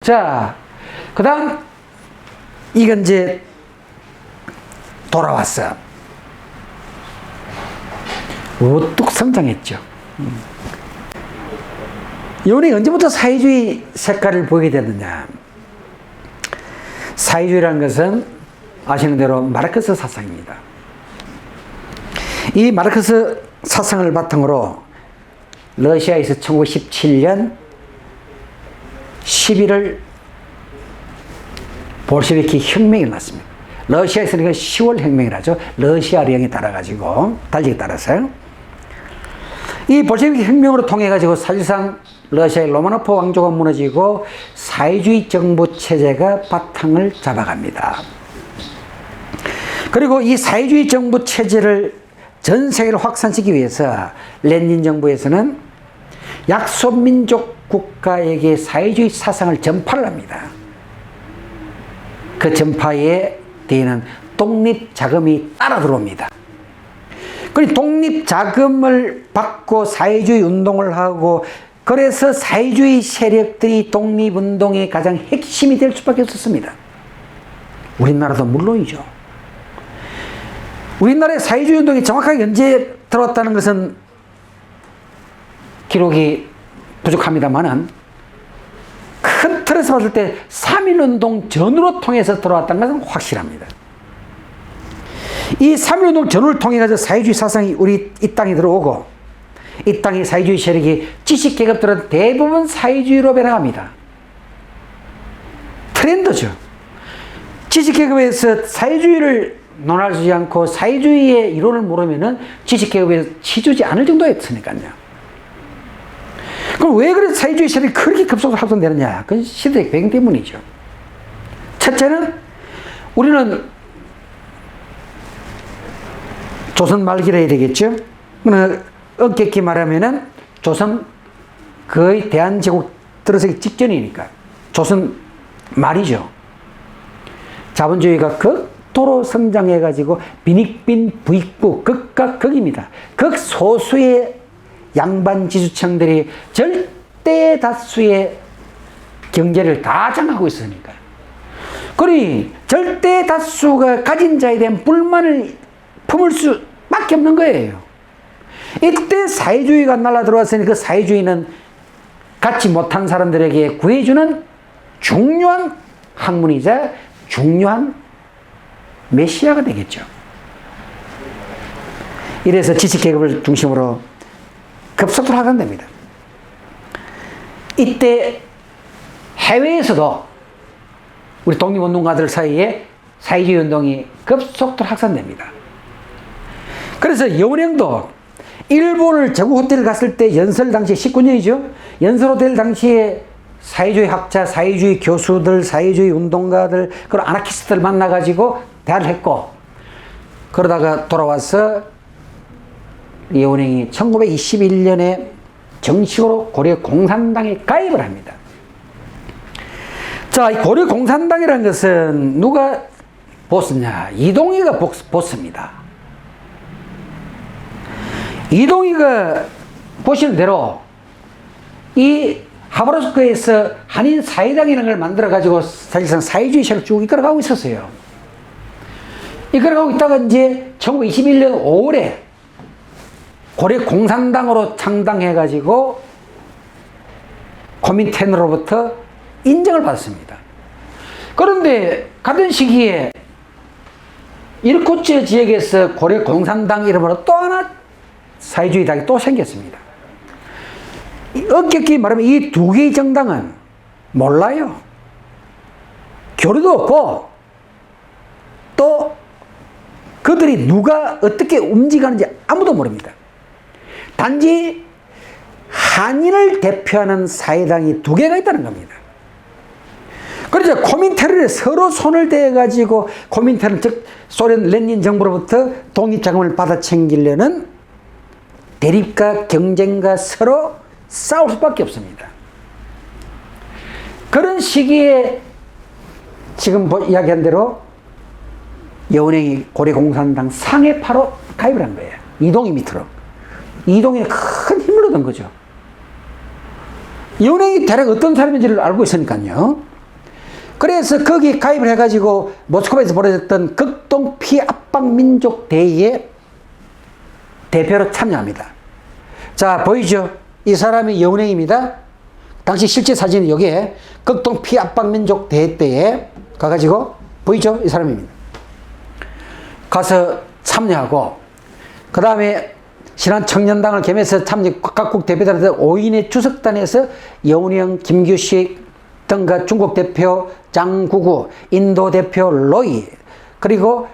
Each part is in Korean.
자, 그 다음, 이건 이제 돌아왔어. 우뚝 성장했죠. 이분이 언제부터 사회주의 색깔을 보이게 됐느냐. 사회주의라는 것은 아시는 대로 마르크스 사상입니다. 이 마르크스 사상을 바탕으로 러시아에서 1917년 11월 볼셰비키 혁명이 일어났습니다. 러시아에서는 10월 혁명이라죠. 러시아령에 따라가지고, 달리기에 따라서. 이 볼셰비키 혁명으로 통해가지고 사실상 러시아의 로마노프 왕조가 무너지고 사회주의 정부 체제가 바탕을 잡아갑니다. 그리고 이 사회주의 정부 체제를 전 세계로 확산시키기 위해서 레닌 정부에서는 약소민족 국가에게 사회주의 사상을 전파를 합니다. 그 전파에 대해는 독립자금이 따라 들어옵니다. 그리고 독립자금을 받고 사회주의 운동을 하고, 그래서 사회주의 세력들이 독립운동의 가장 핵심이 될 수밖에 없었습니다. 우리나라도 물론이죠. 우리나라의 사회주의 운동이 정확하게 언제 들어왔다는 것은 기록이 부족합니다만은, 큰 틀에서 봤을 때 3.1운동 전후로 통해서 들어왔다는 것은 확실합니다. 이 3.1운동 전후를 통해서 사회주의 사상이 우리 이 땅에 들어오고, 이 땅의 사회주의 세력이 지식계급들은 대부분 사회주의로 변화합니다. 트렌드죠. 지식계급에서 사회주의를 논하지 않고 사회주의의 이론을 모르면은 지식계급에서 치주지 않을 정도였으니까요. 그럼 왜 그래 사회주의 세력이 그렇게 급속도로 확산되느냐? 그건 시대의 배경 때문이죠. 첫째는 우리는 조선 말기라 해야 되겠죠? 엄격히 말하면은 조선 거의 대한제국 들어서기 직전이니까 조선 말이죠. 자본주의가 극도로 성장해가지고 빈익빈 부익부 극과 극입니다. 극소수의 양반 지주층들이 절대 다수의 경제를 다 장악하고 있으니까. 그러니 절대 다수가 가진 자에 대한 불만을 품을 수밖에 없는 거예요. 이때 사회주의가 날아들어왔으니 그 사회주의는 갖지 못한 사람들에게 구해주는 중요한 학문이자 중요한 메시아가 되겠죠. 이래서 지식계급을 중심으로 급속도로 확산됩니다. 이때 해외에서도 우리 독립운동가들 사이에 사회주의 운동이 급속도로 확산됩니다. 그래서 여운형도 일본을 제국 호텔 갔을 때 연설 당시 19년이죠. 연설 호텔 당시에 사회주의 학자, 사회주의 교수들, 사회주의 운동가들, 그런 아나키스트를 만나가지고 대화를 했고, 그러다가 돌아와서 여운형이 1921년에 정식으로 고려 공산당에 가입을 합니다. 자, 이 고려 공산당이라는 것은 누가 보스냐? 이동희가 보스입니다. 이동희가 보시는 대로 이 하바롭스크에서 한인 사회당이라는 걸 만들어가지고 사실상 사회주의 세력을 쭉 이끌어가고 있었어요. 이끌어가고 있다가 이제 1921년 5월에 고려 공산당으로 창당해가지고 코민텐으로부터 인정을 받았습니다. 그런데 같은 시기에 이르쿠츠 지역에서 고려 공산당 이름으로 또 하나 사회주의 당이 또 생겼습니다. 엄격히 말하면 이 두 개의 정당은 몰라요. 교류도 없고 또 그들이 누가 어떻게 움직이는지 아무도 모릅니다. 단지 한인을 대표하는 사회당이 두 개가 있다는 겁니다. 그래서 코민테르에 서로 손을 대가지고 코민테르 즉 소련 레닌 정부로부터 독립자금을 받아 챙기려는 대립과 경쟁과 서로 싸울 수밖에 없습니다. 그런 시기에 지금 이야기한 대로 여운형이 고려공산당 상해파로 가입을 한 거예요. 이동희 밑으로. 이동희는 큰 힘을 얻은 거죠. 여운형이 대략 어떤 사람인지를 알고 있으니까요. 그래서 거기 가입을 해가지고 모스크바에서 벌어졌던 극동 피압박 민족대의에 대표로 참여합니다. 자, 보이죠? 이 사람이 여운형입니다. 당시 실제 사진이 여기에 극동 피압박 민족대회 때에 가가지고 보이죠? 이 사람입니다. 가서 참여하고 그 다음에 신한청년당을 겸해서 참여 각국 대표단에서 5인의 주석단에서 여운형, 김규식 등과 중국 대표 장구구, 인도 대표 로이, 그리고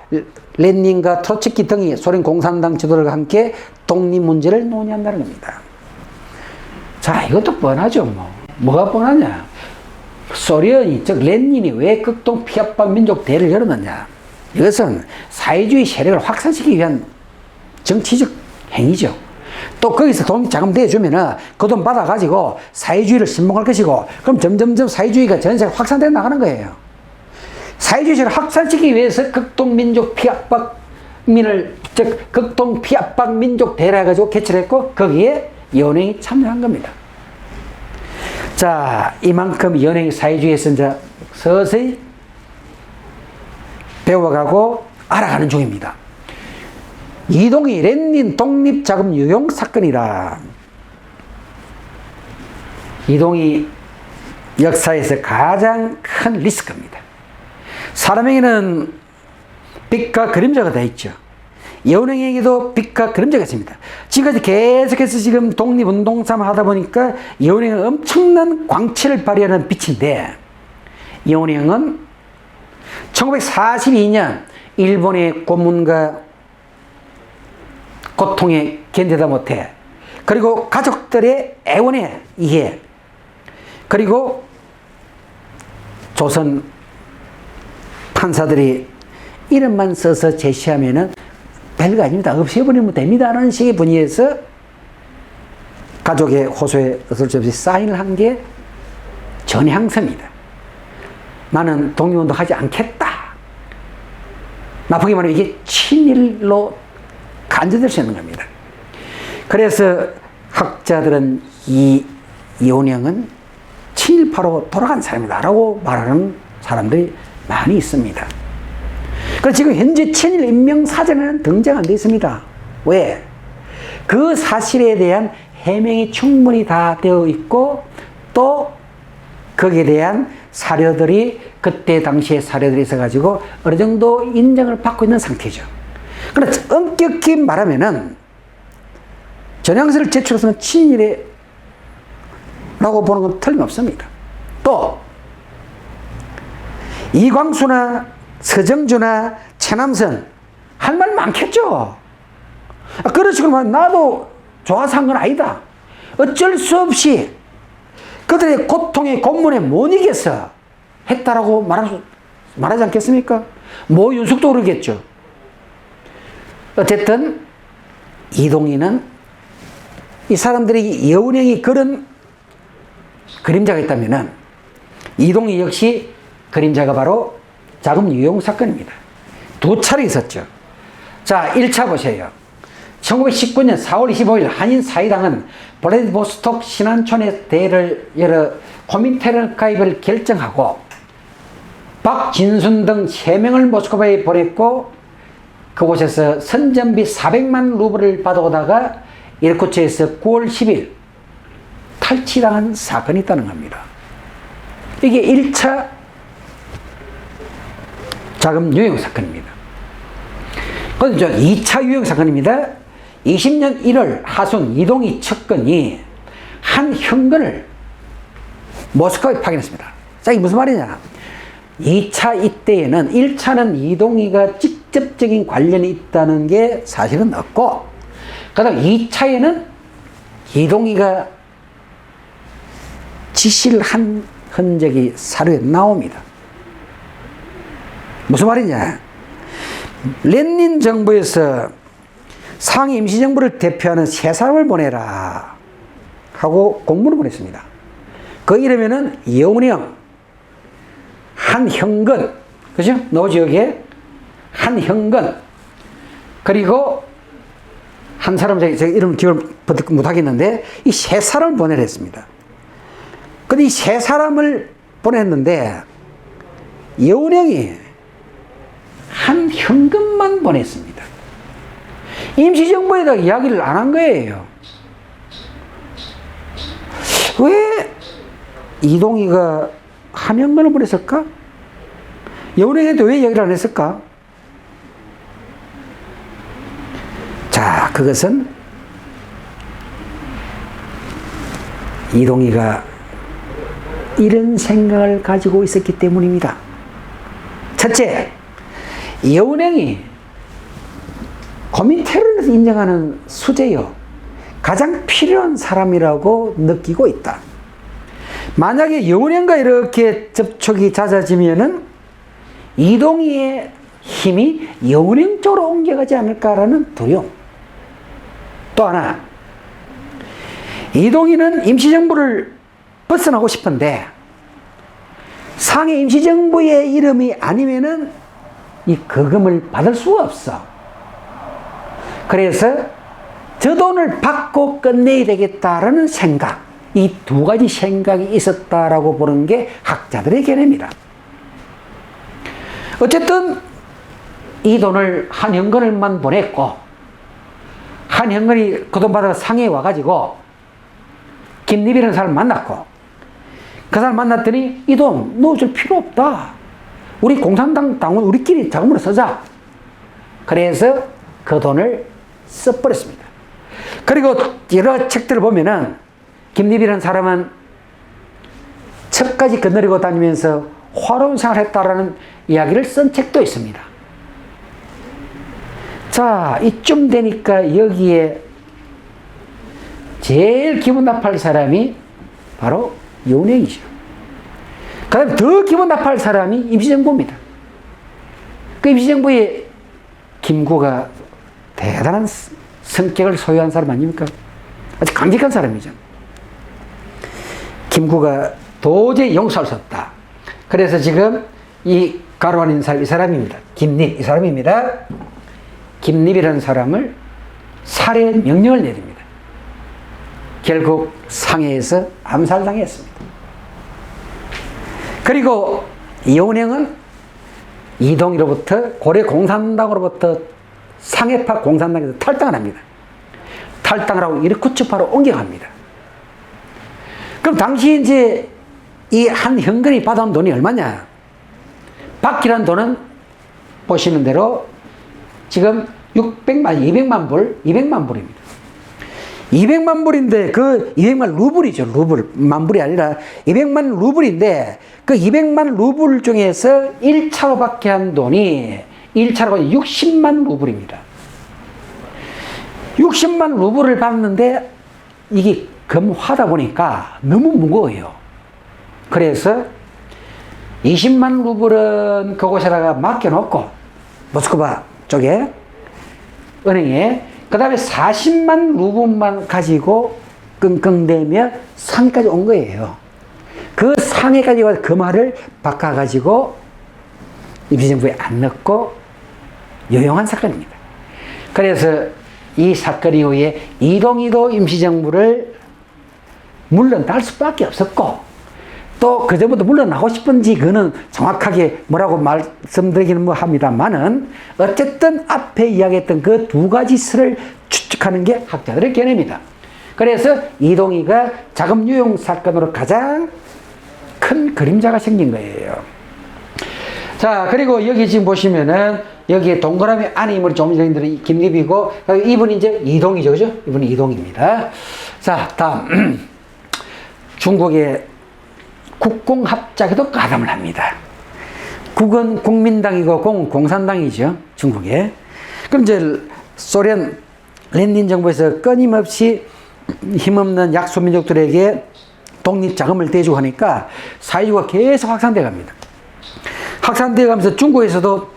레닌과 트로츠키 등이 소련 공산당 지도들과 함께 독립 문제를 논의한다는 겁니다. 자, 이것도 뻔하죠. 뭐가 뻔하냐? 소련이, 즉 레닌이 왜 극동 피압박 민족대회를 열었느냐? 이것은 사회주의 세력을 확산시키기 위한 정치적 행위죠. 또 거기서 돈 자금 대주면은 그 돈 받아가지고 사회주의를 신봉할 것이고, 그럼 점점점 사회주의가 전 세계에 확산되어 나가는 거예요. 사회주의를 확산시키기 위해서 극동민족 피압박민을, 즉 극동 피압박 민족 대회를 해가지고 개최했고 거기에 연행이 참여한 겁니다. 자, 이만큼 연행이 사회주의에서 이제 서서히 배워가고 알아가는 중입니다. 이동희 레닌 독립자금 유용 사건이라. 이동희 역사에서 가장 큰 리스크입니다. 사람에게는 빛과 그림자가 다 있죠. 여운형에게도 빛과 그림자가 있습니다. 지금까지 계속해서 지금 독립운동삼 하다 보니까 여운형은 엄청난 광채를 발휘하는 빛인데, 여운형은 1942년 일본의 고문과 고통에 견디다 못해, 그리고 가족들의 애원에 의해, 그리고 조선 판사들이 이름만 써서 제시하면은 별거 아닙니다, 없애버리면 됩니다 라는 식의 분위기에서 가족의 호소에 어쩔 수 없이 사인을 한 게 전향서입니다. 나는 독립운동 하지 않겠다. 나쁘게 말하면 이게 친일로 간주될 수 있는 겁니다. 그래서 학자들은 이 여운형은 친일파로 돌아간 사람이다 라고 말하는 사람들이 많이 있습니다. 그래서 지금 현재 친일 인명사전에는 등장 안 되어 있습니다. 왜? 그 사실에 대한 해명이 충분히 다 되어 있고, 또 거기에 대한 사료들이 그때 당시의 사료들이 있어가지고 어느 정도 인정을 받고 있는 상태죠. 그러나 엄격히 말하면은 전향서를 제출해서는 친일이라고 보는 건 틀림없습니다. 또 이광수나 서정주나 최남선 할 말 많겠죠. 그런 식으로 말하면 나도 좋아서 한 건 아니다. 어쩔 수 없이 그들의 고통의 고문에 못 이겨서 했다라고 말하지 않겠습니까? 뭐 윤석도 그러겠죠. 어쨌든 이동희는, 이 사람들이 여운형이 그런 그림자가 있다면은 이동희 역시 그림자가 바로 자금 유용 사건입니다. 두 차례 있었죠. 자, 1차 보세요. 1919년 4월 25일 한인 사회당은 블라디보스톡 신안촌에 대회를 열어 코민테른 가입을 결정하고 박진순 등 3명을 모스크바에 보냈고, 그곳에서 선전비 400만 루블을 받아오다가 이르쿠츠에서 9월 10일 탈취당한 사건이 있다는 겁니다. 이게 1차 자금 유용 사건입니다. 그런데 2차 유용 사건입니다. 20년 1월 하순 이동희 측근이 한 현근을 모스크바에 파견했습니다. 자, 이게 무슨 말이냐? 2차 이때에는 1차는 이동희가 직접적인 관련이 있다는 게 사실은 없고, 그 다음 2차에는 이동희가 지시를 한 흔적이 사료에 나옵니다. 무슨 말이냐? 레닌 정부에서 상위 임시정부를 대표하는 세 사람을 보내라 하고 공문을 보냈습니다. 그 이름에는 여운형, 한형근, 그죠? 노지역에 한형근, 그리고 한 사람 제가 이름 기억을 못하겠는데 이 세 사람을 보내려 했습니다. 근데 이 세 사람을 보냈는데 여운형이 한형근만 보냈습니다. 임시정부에다 이야기를 안 한 거예요. 왜 이동희가 한형근을 보냈을까? 여운형한테 왜 이야기를 안 했을까? 자, 그것은 이동희가 이런 생각을 가지고 있었기 때문입니다. 첫째, 여운형이 고민테러를 인정하는 수재요, 가장 필요한 사람이라고 느끼고 있다. 만약에 여운형과 이렇게 접촉이 잦아지면은 이동희의 힘이 여운형 쪽으로 옮겨가지 않을까라는 두려움. 또 하나, 이동희는 임시정부를 벗어나고 싶은데 상해 임시정부의 이름이 아니면은 이 거금을 받을 수가 없어. 그래서 저 돈을 받고 끝내야 되겠다라는 생각, 이 두 가지 생각이 있었다라고 보는 게 학자들의 견해입니다. 어쨌든 이 돈을 한형근을만 보냈고, 한형근이 그 돈 받아서 상해에 와가지고 김립이라는 사람을 만났고, 그 사람 만났더니 이 돈 넣어줄 필요 없다, 우리 공산당 당원 우리끼리 자금으로 쓰자. 그래서 그 돈을 써버렸습니다. 그리고 여러 책들을 보면은 김립이라는 사람은 첩까지 거느리고 다니면서 화로운 생활을 했다라는 이야기를 쓴 책도 있습니다. 자, 이쯤 되니까 여기에 제일 기분 나팔 사람이 바로 여운형이죠. 그 다음에 더 기분 나팔 사람이 임시정부입니다. 그 임시정부의 김구가 대단한 성격을 소유한 사람 아닙니까? 아주 강직한 사람이죠. 김구가 도저히 용서할 수 없다. 그래서 지금 이 가로안 인사 이 사람입니다. 김립 이 사람입니다. 김립이라는 사람을 살해 명령을 내립니다. 결국 상해에서 암살당했습니다. 그리고 여운형은 이동희로부터 고려 공산당으로부터 상해파 공산당에서 탈당을 합니다. 탈당을 하고 이르쿠츠파로 옮겨갑니다. 그럼 당시 이제 이 한형근이 받아온 돈이 얼마냐? 받기란 돈은 보시는 대로 지금 200만 불입니다. 200만 불인데 그 200만 루블이죠. 루블. 만 불이 아니라 200만 루블인데 그 200만 루블 중에서 1차로 받게 한 돈이 1차로 60만 루블입니다. 60만 루블을 받는데 이게 금화다 보니까 너무 무거워요. 그래서 20만 루블은 그곳에다가 맡겨놓고 모스크바 쪽에 은행에, 그 다음에 40만 루블만 가지고 끙끙대며 상해까지 온 거예요. 그 상해까지 와서 금화를 바꿔가지고 임시정부에 안 넣고 요용한 사건입니다. 그래서 이 사건 이후에 이동희도 임시정부를 물러날 수밖에 없었고, 또 그전부터 물러나고 싶은지 그는 정확하게 뭐라고 말씀드리기는 뭐 합니다만은 어쨌든 앞에 이야기했던 그 두 가지 수를 추측하는 게 학자들의 견해입니다. 그래서 이동희가 자금 유용 사건으로 가장 큰 그림자가 생긴 거예요. 자, 그리고 여기 지금 보시면은 여기에 동그라미 안에 인물이 좀 전에 김립이고, 이분이 이제 이동이죠, 그죠? 이분이 이동입니다. 자, 다음 중국의 국공합작에도 가담을 합니다. 국은 국민당이고 공은 공산당이죠, 중국에. 그럼 이제 소련 레닌 정부에서 끊임없이 힘없는 약소민족들에게 독립자금을 대주고 하니까 사회주의가 계속 확산돼 갑니다. 확산돼 가면서 중국에서도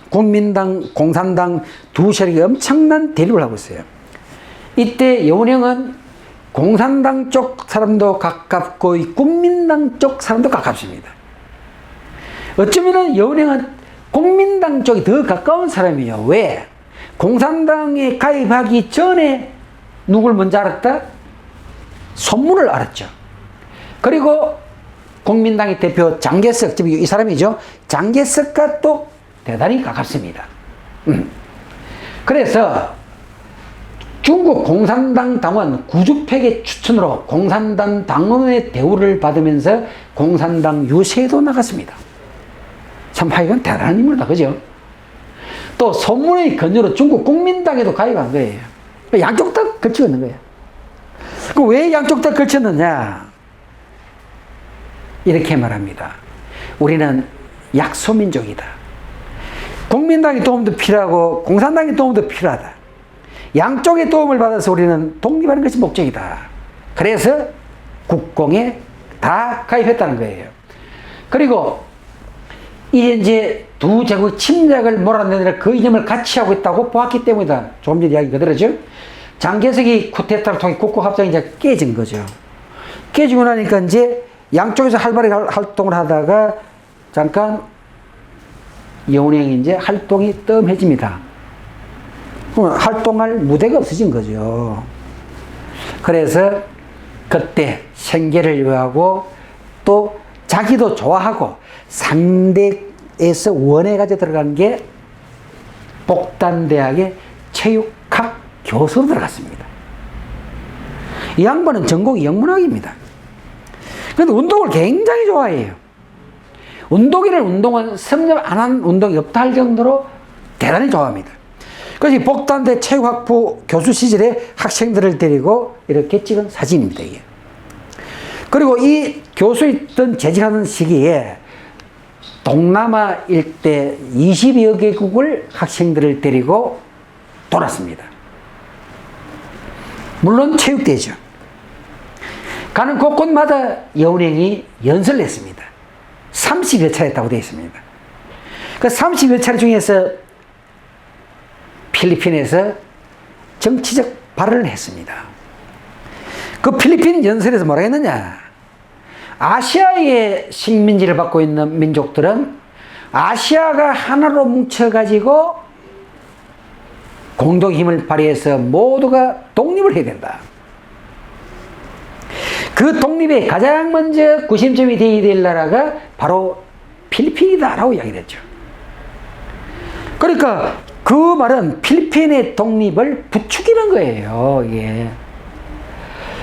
국민당, 공산당 두 세력이 엄청난 대립을 하고 있어요. 이때 여운형은 공산당 쪽 사람도 가깝고 국민당 쪽 사람도 가깝습니다. 어쩌면은 여운형은 국민당 쪽이 더 가까운 사람이에요. 왜? 공산당에 가입하기 전에 누굴 먼저 알았다? 손문을 알았죠. 그리고 국민당의 대표 장개석, 이 사람이죠. 장개석과 또 대단히 가깝습니다. 그래서 중국 공산당 당원 구주팩의 추천으로 공산당 당원의 대우를 받으면서 공산당 유세에도 나갔습니다. 참 하여간 대단한 인물이다, 그죠? 또 소문의 권유로 중국 국민당에도 가입한 거예요. 양쪽 다 걸치고 있는 거예요. 그럼 왜 양쪽 다 걸쳤느냐? 이렇게 말합니다. 우리는 약소민족이다. 국민당의 도움도 필요하고 공산당의 도움도 필요하다. 양쪽의 도움을 받아서 우리는 독립하는 것이 목적이다. 그래서 국공에 다 가입했다는 거예요. 그리고 이제 두 제국 침략을 몰아내느라 그 이념을 같이 하고 있다고 보았기 때문이다. 조금 전에 이야기 그대로죠. 장개석이 쿠데타를 통해 국고합작이 이제 깨진 거죠. 깨지고 나니까 이제 양쪽에서 활발하게 활동을 하다가 잠깐 여운형이 이제 활동이 뜸해집니다. 활동할 무대가 없어진 거죠. 그래서 그때 생계를 요하고 또 자기도 좋아하고 상대에서 원해가지고 들어간 게 복단대학의 체육학 교수로 들어갔습니다. 이 양반은 전공이 영문학입니다. 그런데 운동을 굉장히 좋아해요. 운동은 섭렵 안 한 운동이 없다 할 정도로 대단히 좋아합니다. 그래서 복단대 체육학부 교수 시절에 학생들을 데리고 이렇게 찍은 사진입니다, 이게. 그리고 이 교수였던 재직하는 시기에 동남아 일대 20여 개국을 학생들을 데리고 돌았습니다. 물론 체육대회죠. 가는 곳곳마다 여운형이 연설을 했습니다. 30여 차례 했다고 되어 있습니다. 그 30여 차례 중에서 필리핀에서 정치적 발언을 했습니다. 그 필리핀 연설에서 뭐라 했느냐? 아시아의 식민지를 받고 있는 민족들은 아시아가 하나로 뭉쳐가지고 공동 힘을 발휘해서 모두가 독립을 해야 된다. 그 독립에 가장 먼저 구심점이 되어야 될 나라가 바로 필리핀이다라고 이야기를 했죠. 그러니까 그 말은 필리핀의 독립을 부추기는 거예요, 이게.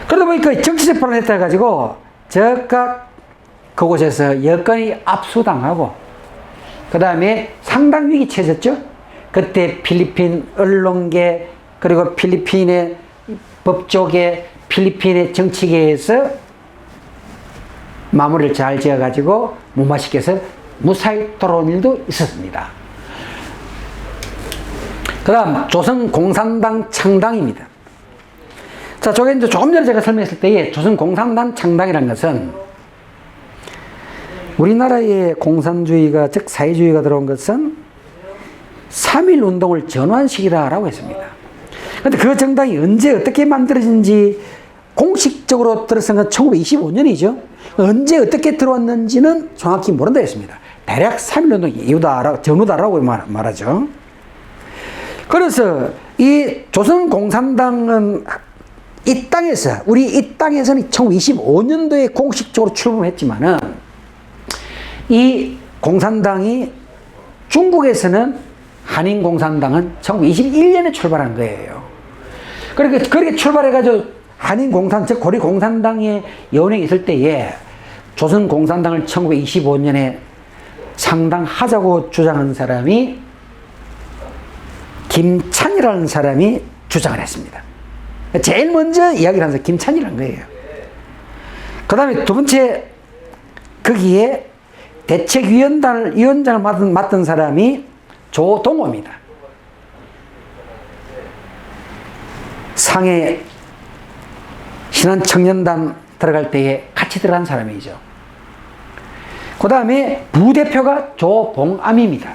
그러다 보니까 정치적 발언을 했다 가지고 즉각 그곳에서 여건이 압수당하고 그 다음에 상당 위기 처졌죠. 그때 필리핀 언론계 그리고 필리핀의 법조계 필리핀의 정치계에서 마무리를 잘 지어 가지고 무마시켜서 무사히 돌아온 일도 있었습니다. 그 다음 조선공산당 창당입니다. 자, 저게 이제 조금 전에 제가 설명했을 때에 조선공산당 창당이라는 것은 우리나라의 공산주의가 즉 사회주의가 들어온 것은 3.1 운동을 전환시키다라고 했습니다. 그런데 그 정당이 언제 어떻게 만들어진지 공식적으로 들어선 건 1925년이죠. 언제 어떻게 들어왔는지는 정확히 모른다 했습니다. 대략 3.1 운동 이후다, 전후다라고 말하죠. 그래서 이 조선공산당은 이 땅에서, 우리 이 땅에서는 1925년도에 공식적으로 출범했지만은 이 공산당이 중국에서는 한인공산당은 1921년에 출발한 거예요. 그러니까 그렇게 출발해가지고 한인공산, 즉 고리공산당의 여운형이 있을 때에 조선공산당을 1925년에 창당하자고 주장한 사람이 김찬이라는 사람이 주장을 했습니다. 제일 먼저 이야기를 한 사람이 김찬이라는 거예요. 그 다음에 두 번째, 거기에 대책위원장을 맡은 사람이 조동호입니다. 상해 신한청년단 들어갈 때에 같이 들어간 사람이죠. 그 다음에 부대표가 조봉암입니다.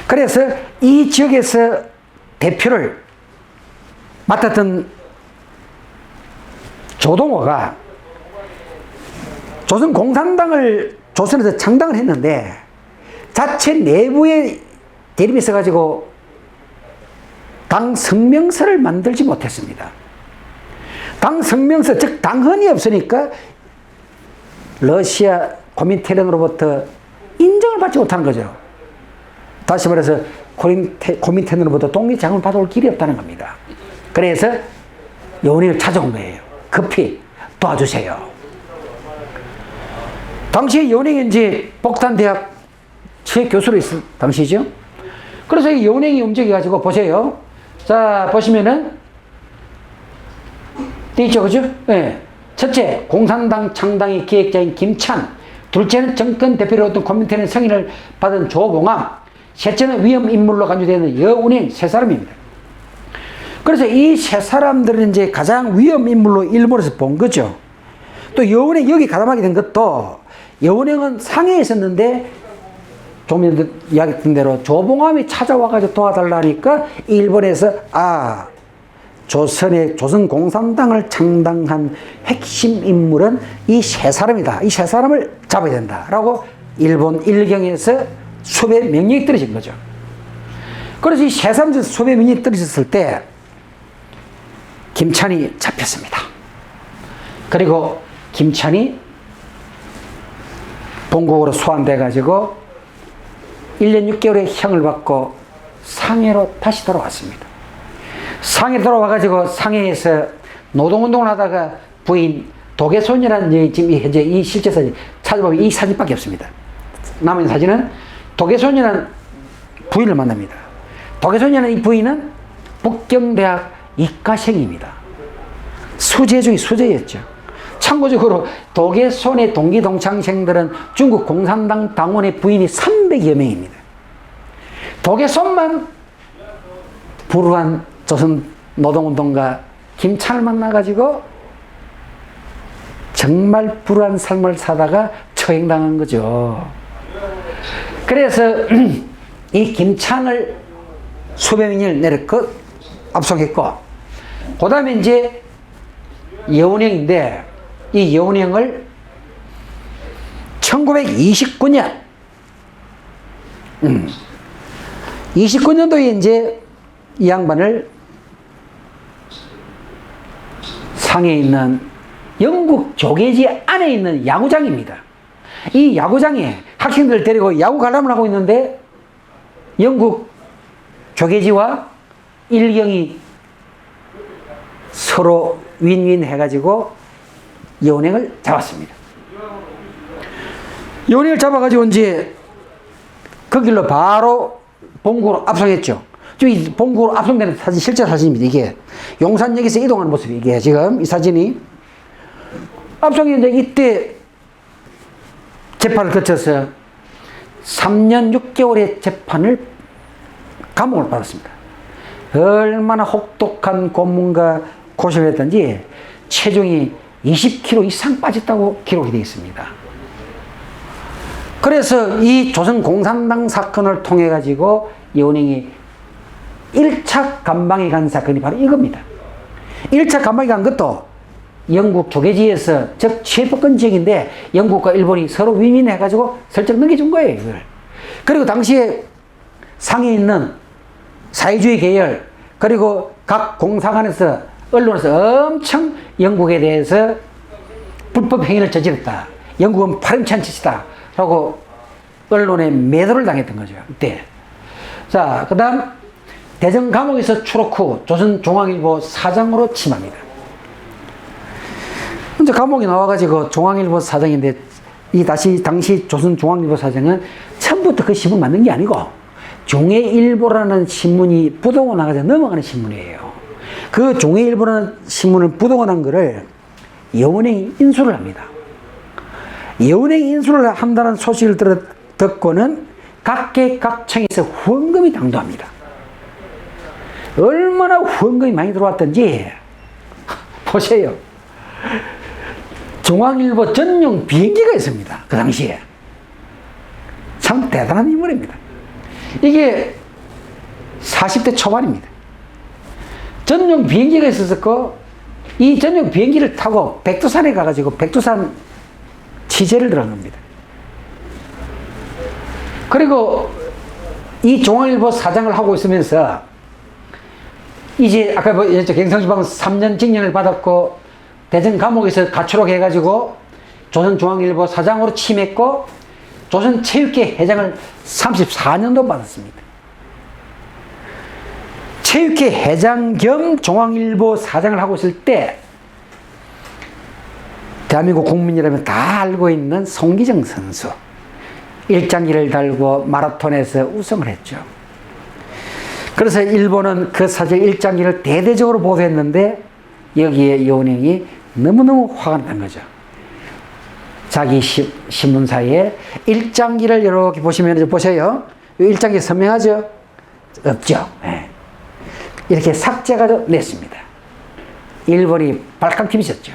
그래서 이 지역에서 대표를 맡았던 조동호가 조선공산당을 조선에서 창당을 했는데 자체 내부에 대립이 있어가지고 당 성명서를 만들지 못했습니다. 당 성명서, 즉 당헌이 없으니까 러시아 고민테른으로부터 인정을 받지 못하는 거죠. 다시 말해서 고민테른으로부터 독립자금을 받아올 길이 없다는 겁니다. 그래서 여운행을 찾아온 거예요. 급히 도와주세요. 당시에 여운행이 이제 복단대학 최 교수로 있을 당시죠. 그래서 이 여운행이 움직여가지고 보세요. 자, 보시면은 돼 있죠, 그죠? 네. 첫째, 공산당 창당의 기획자인 김찬. 둘째는 정권 대표로 어떤 고민테른 승인을 받은 조봉암. 셋째는 위험 인물로 간주되는 여운행 세 사람입니다. 그래서 이 세 사람들은 이제 가장 위험 인물로 일본에서 본 거죠. 또 여운행 여기 가담하게 된 것도 여운행은 상해에 있었는데 좀 전에 이야기했던 대로 조봉암이 찾아와가지고 도와달라니까 일본에서 조선 공산당을 창당한 핵심 인물은 이 세 사람이다. 이 세 사람을 잡아야 된다라고 일본 일경에서 수배 명령이 떨어진 거죠. 그래서 이 세 사람 중에서 수배 명령이 떨어졌을 때 김찬이 잡혔습니다. 그리고 김찬이 본국으로 소환돼 가지고 1년 6개월의 형을 받고 상해로 다시 돌아왔습니다. 상해 돌아와가지고 상해에서 노동운동을 하다가 부인 도계손이라는 지금 현재 이 실제 사진 찾아보면 이 사진밖에 없습니다. 남은 사진은 도계손이라는 부인을 만납니다. 도계손이라는 이 부인은 북경대학 이과생입니다. 수재 중에 수재였죠. 참고적으로 도계손의 동기 동창생들은 중국 공산당 당원의 부인이 300여 명입니다. 도계손만 불우한 조선 노동운동가 김찬을 만나가지고 정말 불우한 삶을 사다가 처형당한 거죠. 그래서 이 김찬을 수백 명을 내렸고 압송했고, 그 다음에 이제 여운행인데 이 여운행을 1929년 29년도에 이제 이 양반을 상해에 있는 영국 조계지 안에 있는 야구장입니다. 이 야구장에 학생들 데리고 야구 관람을 하고 있는데 영국 조계지와 일경이 서로 윈윈 해가지고 여운행을 잡았습니다. 여운행을 잡아가지고 이제 그 길로 바로 본국으로 압송했죠. 이 본국으로 압송되는 사진, 실제 사진입니다. 이게 용산역에서 이동하는 모습이 이게 지금 이 사진이 압송했는데 이때 재판을 거쳐서 3년 6개월의 재판을 감옥을 받았습니다. 얼마나 혹독한 고문과 고생을 했던지 체중이 20kg 이상 빠졌다고 기록이 되어 있습니다. 그래서 이 조선 공산당 사건을 통해 가지고 여운행이 1차 감방에 간 사건이 바로 이겁니다. 1차 감방에 간 것도 영국 조계지에서 즉 최법권 지역인데 영국과 일본이 서로 위민해 가지고 설정 넘겨준 거예요, 이걸. 그리고 당시에 상해에 있는 사회주의 계열 그리고 각 공사관에서 언론에서 엄청 영국에 대해서 불법 행위를 저질렀다. 영국은 파렴치한 짓이다. 라고 언론에 매도를 당했던 거죠, 이때. 자, 그 다음 대전 감옥에서 추록 후 조선중앙일보 사장으로 취임합니다. 이제 감옥에 나와가지고 중앙일보 사장인데 이 당시 조선중앙일보 사장은 처음부터 그 신문 만든 게 아니고 중해일보라는 신문이 부동을 나가서 넘어가는 신문이에요. 그 중해일보라는 신문을 부동을 한 거를 여운행이 인수를 합니다. 여운행이 인수를 한다는 소식을 듣고는 각계각층에서 후원금이 당도합니다. 얼마나 후원금이 많이 들어왔던지 보세요. 중앙일보 전용 비행기가 있습니다. 그 당시에. 참 대단한 인물입니다. 이게 40대 초반입니다. 전용 비행기가 있었고 이 전용 비행기를 타고 백두산에 가가지고 백두산 취재를 들어간 겁니다. 그리고 이 중앙일보 사장을 하고 있으면서 이제 아까 경상지방 3년 징역을 받았고 대전 감옥에서 가출하게 해가지고 조선중앙일보 사장으로 취임했고 조선체육회 회장을 34년도 받았습니다. 체육회 회장 겸 중앙일보 사장을 하고 있을 때 대한민국 국민이라면 다 알고 있는 송기정 선수 일장기를 달고 마라톤에서 우승을 했죠. 그래서 일본은 그 사실 일장기를 대대적으로 보도했는데 여기에 이원행이 너무너무 화가 난 거죠. 자기 신문사에 일장기를 이렇게 보시면 보세요. 일장기 선명하죠? 없죠. 네. 이렇게 삭제가 냈습니다. 일본이 발칵 뒤집었죠.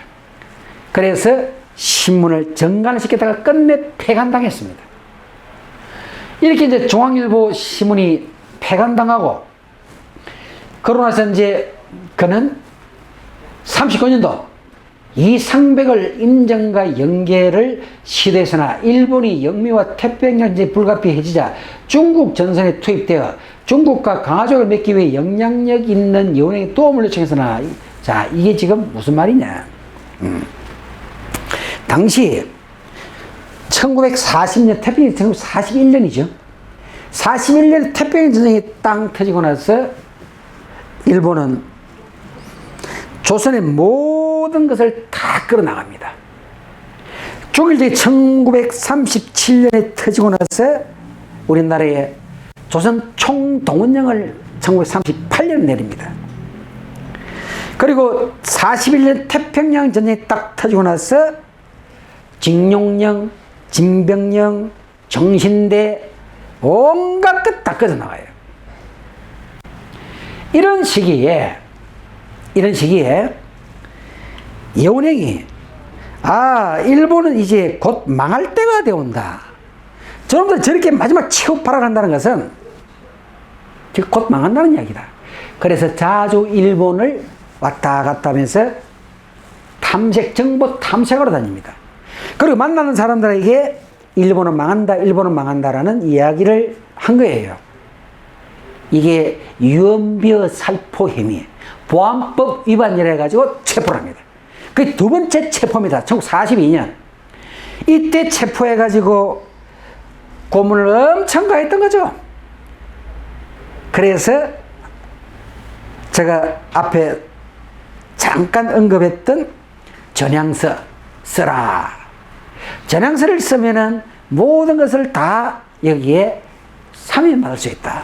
그래서 신문을 정관을 시켰다가 끝내 폐간당했습니다. 이렇게 이제 중앙일보 신문이 폐간당하고 그러고 나서 이제 그는 39년도 이상백을 임정과 연계를 시대에서나 일본이 영미와 태평양전쟁이 불가피해지자 중국 전선에 투입되어 중국과 강화적을 맺기 위해 영향력 있는 이원행의 도움을 요청했으나 자 이게 지금 무슨 말이냐 당시 1940년 태평양 1941년이죠. 41년 태평양 전쟁이 땅 터지고 나서 일본은 조선의 모든 것을 다 끌어나갑니다. 중일전이 1937년에 터지고 나서 우리나라에 조선 총동원령을 1938년에 내립니다. 그리고 41년 태평양 전쟁이 딱 터지고 나서 징용령, 징병령, 정신대 온갖 것 다 꺼져나가요. 이런 시기에 이원행이 일본은 이제 곧 망할 때가 되온다. 저놈들 저렇게 마지막 취급하러 간다는 것은 곧 망한다는 이야기다. 그래서 자주 일본을 왔다 갔다 하면서 정보 탐색하러 다닙니다. 그리고 만나는 사람들에게 일본은 망한다라는 이야기를 한 거예요. 이게 유언비어 살포 혐의, 보안법 위반이라 해가지고 체포를 합니다. 그 두 번째 체포입니다. 1942년. 이때 체포해가지고 고문을 엄청 가했던 거죠. 그래서 제가 앞에 잠깐 언급했던 전향서 써라. 전향서를 쓰면은 모든 것을 다 여기에 사면받을 수 있다.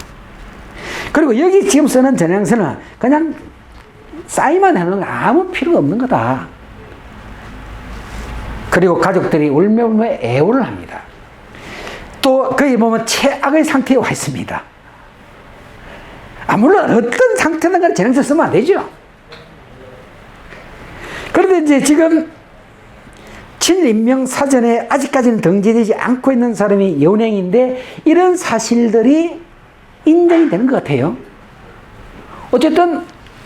그리고 여기 지금 쓰는 전향서는 그냥 사인만 해놓은 거 아무 필요가 없는 거다. 그리고 가족들이 울며울며 애원을 합니다. 또 거기 보면 최악의 상태에 와 있습니다. 물론 어떤 상태든 간에 전향서 쓰면 안 되죠. 그런데 이제 지금 친인명 사전에 아직까지는 등재되지 않고 있는 사람이 이원행인데 이런 사실들이 인정이 되는 것 같아요. 어쨌든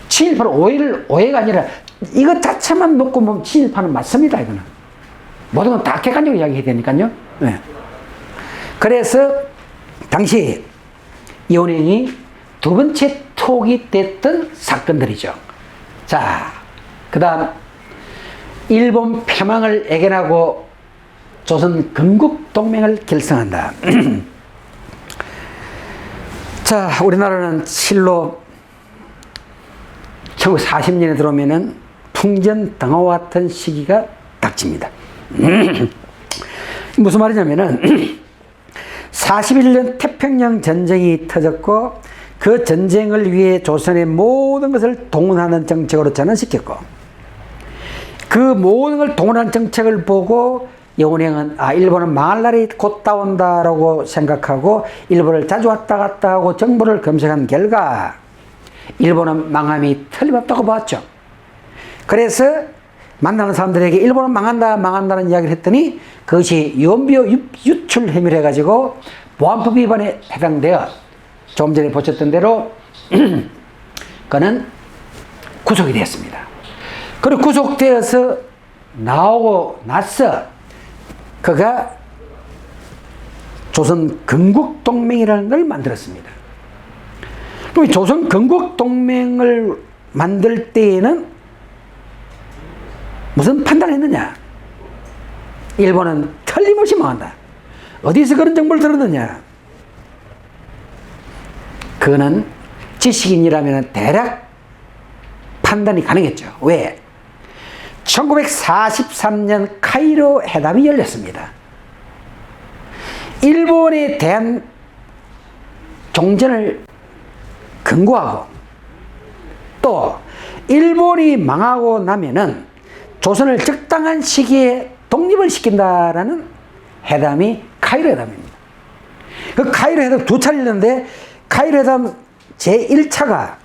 친일파는 오해가 아니라 이것 자체만 놓고 보면 친일파는 맞습니다. 이거는 모든 건 다 객관적으로 이야기해야 되니까요. 네. 그래서 당시 이원행이 두 번째 톡이 됐던 사건들이죠. 자, 그 다음 일본 패망을 애견하고 조선 건국동맹을 결성한다. 자, 우리나라는 실로 1940년에 들어오면은 풍전등화와 같은 시기가 닥칩니다. 무슨 말이냐면은 41년 태평양 전쟁이 터졌고 그 전쟁을 위해 조선의 모든 것을 동원하는 정책으로 전환시켰고 그 모든 걸 동원하는 정책을 보고 이원행은 일본은 망할 날이 곧 다온다라고 생각하고 일본을 자주 왔다 갔다 하고 정보를 검색한 결과 일본은 망함이 틀림없다고 봤죠. 그래서 만나는 사람들에게 일본은 망한다는 이야기를 했더니 그것이 유언비어 유출 혐의를 해가지고 보안법 위반에 해당되어 좀 전에 보셨던 대로 그는 구속이 되었습니다. 그리고 구속되어서 나오고 나서 그가 조선 건국동맹이라는 걸 만들었습니다. 그럼 조선 건국동맹을 만들 때에는 무슨 판단을 했느냐? 일본은 틀림없이 망한다. 어디서 그런 정보를 들었느냐? 그거는 지식인이라면 대략 판단이 가능했죠. 왜? 1943년 카이로 회담이 열렸습니다. 일본에 대한 종전을 경고하고 또 일본이 망하고 나면은 조선을 적당한 시기에 독립을 시킨다라는 회담이 카이로 회담입니다. 그 카이로 회담 두 차례 열렸는데 카이로 회담 제1차가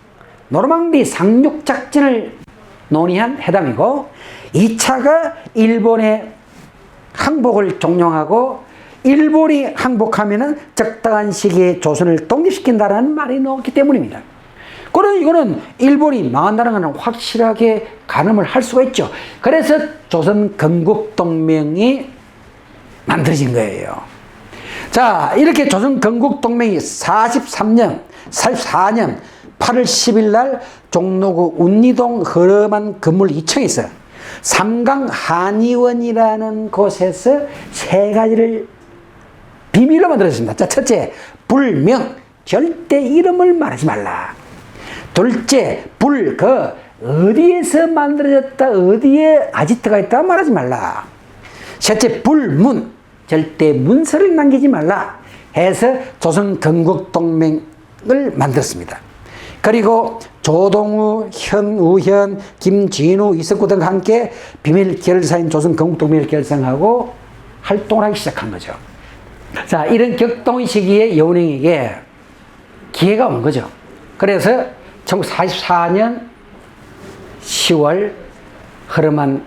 노르망디 상륙작전을 논의한 회담이고 2차가 일본의 항복을 종용하고 일본이 항복하면은 적당한 시기에 조선을 독립시킨다라는 말이 나왔기 때문입니다. 그러나 이거는 일본이 망한다는 것은 확실하게 가늠을 할 수가 있죠. 그래서 조선 건국동맹이 만들어진 거예요. 자, 이렇게 조선 건국동맹이 44년 8월 10일 날 종로구 운리동 허름한 건물 2층에서 삼강 한의원이라는 곳에서 세 가지를 비밀로 만들었습니다. 자, 첫째, 불명, 절대 이름을 말하지 말라. 둘째, 불, 어디에서 만들어졌다, 어디에 아지트가 있다 말하지 말라. 셋째, 불문, 절대 문서를 남기지 말라 해서 조선 건국동맹을 만들었습니다. 그리고 조동우, 현우현, 김진우, 이석구 등과 함께 비밀 결사인 조선 건국동맹을 결성하고 활동을 하기 시작한 거죠. 자, 이런 격동의 시기에 여운형에게 기회가 온 거죠. 그래서 1944년 10월 허름한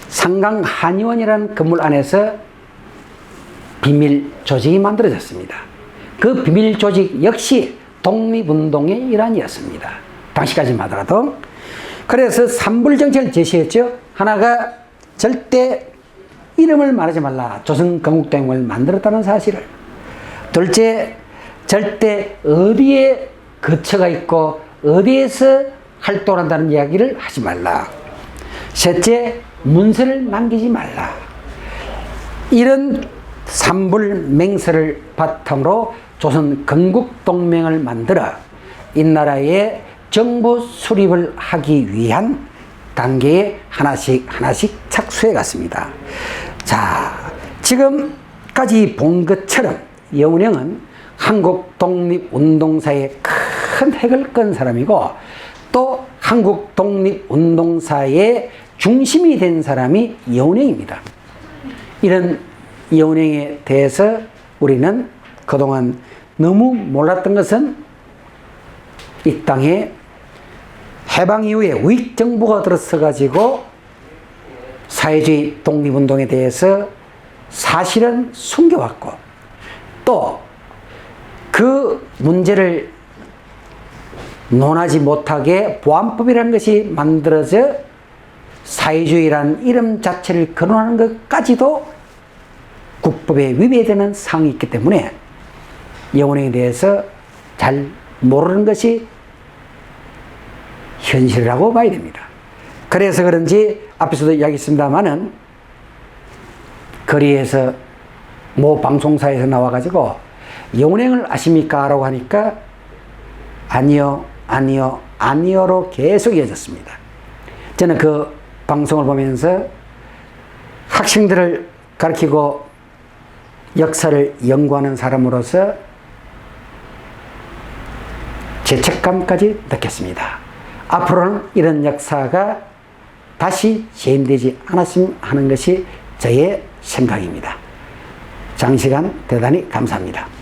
상강 한의원이라는 건물 안에서 비밀 조직이 만들어졌습니다. 그 비밀 조직 역시 독립운동의 일환이었습니다. 당시까지만 하더라도. 그래서 3불 정책을 제시했죠. 하나가 절대 이름을 말하지 말라. 조선 건국동맹을 만들었다는 사실을. 둘째, 절대 어디에 거처가 있고 어디에서 활동한다는 이야기를 하지 말라. 셋째, 문서를 남기지 말라. 이런 3불 맹세를 바탕으로 조선 건국동맹을 만들어 이 나라의 정부 수립을 하기 위한 단계에 하나씩 착수해 갔습니다. 자, 지금까지 본 것처럼 여운형은 한국 독립운동사의 큰 획을 끈 사람이고 또 한국 독립운동사의 중심이 된 사람이 여운형입니다. 이런 여운형에 대해서 우리는 그동안 너무 몰랐던 것은 이 땅에 해방 이후에 우익 정부가 들어서 가지고 사회주의 독립운동에 대해서 사실은 숨겨왔고 또 그 문제를 논하지 못하게 보안법이라는 것이 만들어져 사회주의라는 이름 자체를 거론하는 것까지도 국법에 위배되는 상황이 있기 때문에 여운형에 대해서 잘 모르는 것이 현실이라고 봐야 됩니다. 그래서 그런지 앞에서도 이야기했습니다마는 거리에서 모 방송사에서 나와가지고 여운형을 아십니까? 라고 하니까 아니요, 아니요, 아니요로 계속 이어졌습니다. 저는 그 방송을 보면서 학생들을 가르치고 역사를 연구하는 사람으로서 죄책감까지 느꼈습니다. 앞으로는 이런 역사가 다시 재현되지 않았으면 하는 것이 저의 생각입니다. 장시간 대단히 감사합니다.